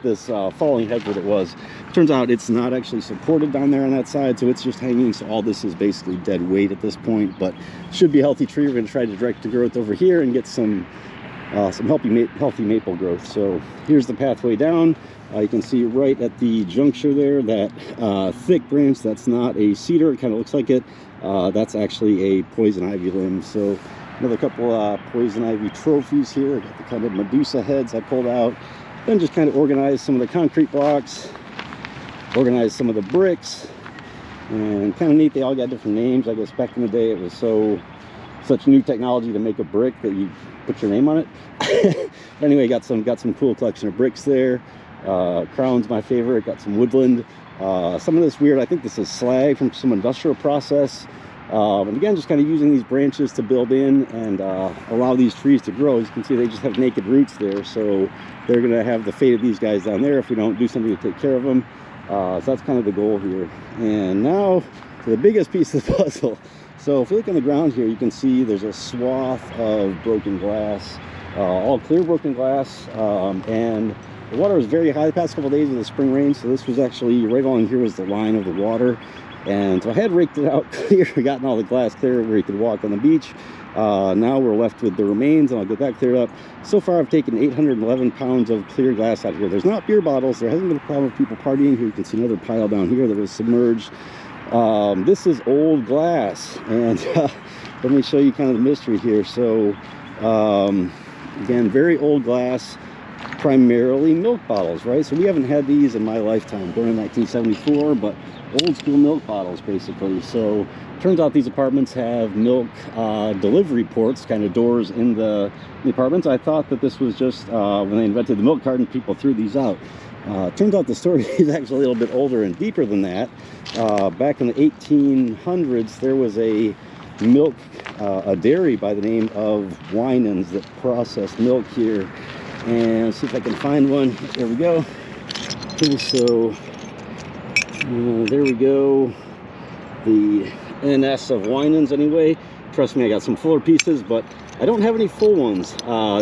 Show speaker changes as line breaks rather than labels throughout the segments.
this falling hedge what it was. Turns out it's not actually supported down there on that side, so it's just hanging. So all this is basically dead weight at this point, but should be a healthy tree. We're going to try to direct the growth over here and get some healthy maple growth. So here's the pathway down. You can see right at the juncture there, that thick branch, that's not a cedar, it kind of looks like it. That's actually a poison ivy limb. So another couple poison ivy trophies here. I got the kind of Medusa heads I pulled out. Then just kind of organize some of the concrete blocks, organize some of the bricks, and kind of neat, they all got different names. I guess back in the day it was such new technology to make a brick that you put your name on it. Anyway, got some cool collection of bricks there. Crown's my favorite. Got some woodland, some of this weird, I think this is slag from some industrial process. And again, just kind of using these branches to build in and allow these trees to grow. As you can see, they just have naked roots there, so they're going to have the fate of these guys down there if we don't do something to take care of them. So that's kind of the goal here. And now to the biggest piece of the puzzle. So if you look on the ground here, you can see there's a swath of broken glass, all clear broken glass, and the water was very high the past couple of days of the spring rain. So this was actually right along here was the line of the water. And so I had raked it out clear, gotten all the glass clear where you could walk on the beach. Now we're left with the remains, and I'll get that cleared up. So far I've taken 811 pounds of clear glass out here. There's not beer bottles. There hasn't been a problem with people partying here. You can see another pile down here that was submerged. This is old glass, and let me show you kind of the mystery here. So again, very old glass, primarily milk bottles, right? So we haven't had these in my lifetime, born in 1974, but old school milk bottles basically. So turns out these apartments have milk delivery ports, kind of doors in the apartments. I thought that this was just when they invented the milk carton, people threw these out. Turns out the story is actually a little bit older and deeper than that. Back in the 1800s, there was a dairy by the name of Winans that processed milk here. And let's see if I can find one. There we go. Okay, so there we go. The NS of Winans anyway. Trust me, I got some fuller pieces, but I don't have any full ones.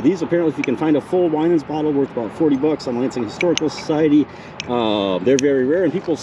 These apparently, if you can find a full Winans bottle worth about 40 bucks on Lansing Historical Society, they're very rare, and people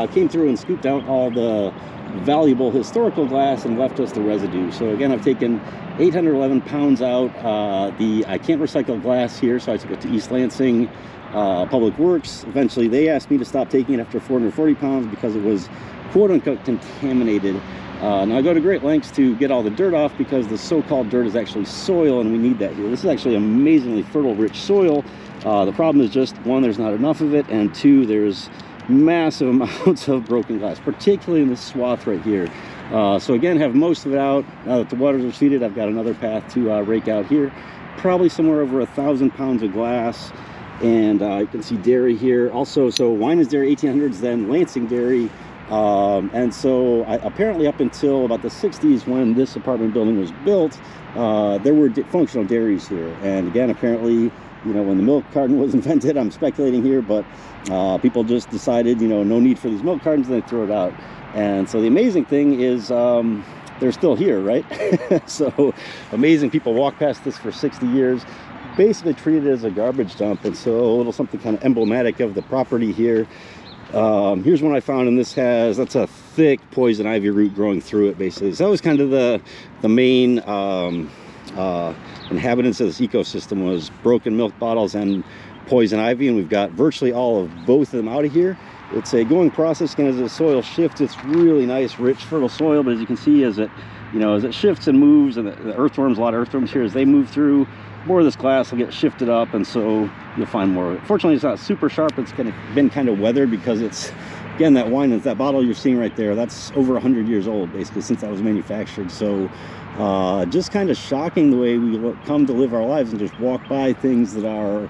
came through and scooped out all the valuable historical glass and left us the residue. So again, I've taken 811 pounds out. I can't recycle glass here, so I took it to East Lansing Public Works. Eventually they asked me to stop taking it after 440 pounds because it was quote-unquote contaminated. Now I go to great lengths to get all the dirt off because the so-called dirt is actually soil, and we need that here. This is actually amazingly fertile, rich soil. The problem is just, one, there's not enough of it, and two, there's massive amounts of broken glass, particularly in this swath right here. So again, have most of it out. Now that the waters are seeded, I've got another path to rake out here. Probably somewhere over 1,000 pounds of glass. And you can see dairy here. Also, so Winans Dairy 1800s, then Lansing Dairy. And so apparently up until about the 60s, when this apartment building was built, there were functional dairies here. And again, apparently, when the milk carton was invented, I'm speculating here, but people just decided, no need for these milk cartons, and they threw it out. And so the amazing thing is they're still here, right? So amazing, people walk past this for 60 years, basically treated it as a garbage dump. And so a little something kind of emblematic of the property here. Here's one I found, and that's a thick poison ivy root growing through it, basically. So that was kind of the main inhabitants of this ecosystem, was broken milk bottles and poison ivy, and we've got virtually all of both of them out of here. It's a going process, and as the soil shifts, it's really nice, rich, fertile soil. But as you can see, as it shifts and moves, and the earthworms, a lot of earthworms here, as they move through, more of this glass will get shifted up, and so you'll find more of it. Fortunately, it's not super sharp. It's been kind of weathered because it's, again, that Winans, that bottle you're seeing right there, that's over 100 years old, basically, since that was manufactured. So just kind of shocking the way we come to live our lives and just walk by things that are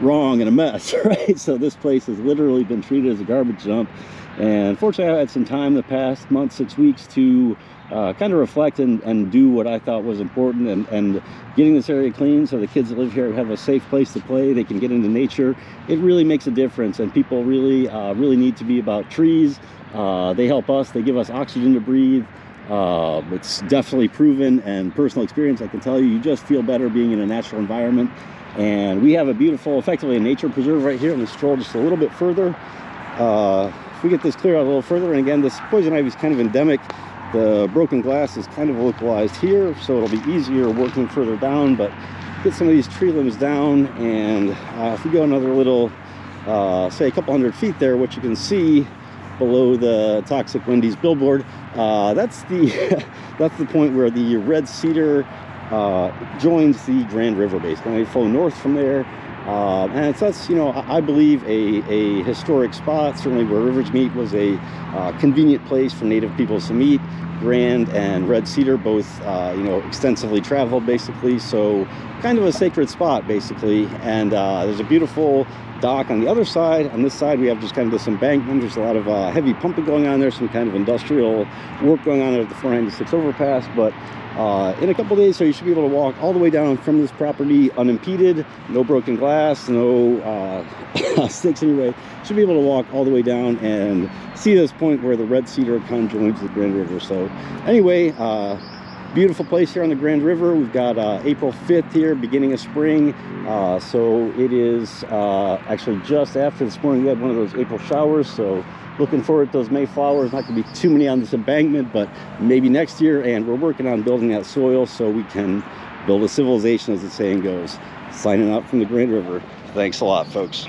wrong and a mess, right? So this place has literally been treated as a garbage dump. And fortunately, I had some time the past month, 6 weeks, to kind of reflect and do what I thought was important, and getting this area clean so the kids that live here have a safe place to play, they can get into nature. It really makes a difference, and people really need to be about trees. They help us, they give us oxygen to breathe. It's definitely proven, and personal experience, I can tell you, you just feel better being in a natural environment. And we have a beautiful, effectively a nature preserve right here. I'm going to stroll just a little bit further. If we get this clear out a little further, and again, this poison ivy is kind of endemic. The broken glass is kind of localized here, so it'll be easier working further down, but get some of these tree limbs down. And if we go another little, say a couple hundred feet there, what you can see below the Toxic Wendy's billboard, that's the that's the point where the red cedar joins the Grand River basically. They flow north from there, and that's, you know, I believe a historic spot. Certainly where rivers meet was a convenient place for native peoples to meet. Grand and red cedar both you know, extensively traveled basically, so kind of a sacred spot basically. And there's a beautiful dock on the other side. On this side we have just kind of this embankment. There's a lot of heavy pumping going on there, some kind of industrial work going on at the 496 overpass. But in a couple days, so you should be able to walk all the way down from this property unimpeded, no broken glass, no sticks anyway. Should be able to walk all the way down and see this point where the red cedar conjoins the Grand River. So anyway, beautiful place here on the Grand River. We've got April 5th here, beginning of spring. So it is actually just after this morning we had one of those April showers, so looking forward to those May flowers. Not gonna be too many on this embankment, but maybe next year. And we're working on building that soil so we can build a civilization, as the saying goes. Signing out from the Grand River. Thanks a lot, folks.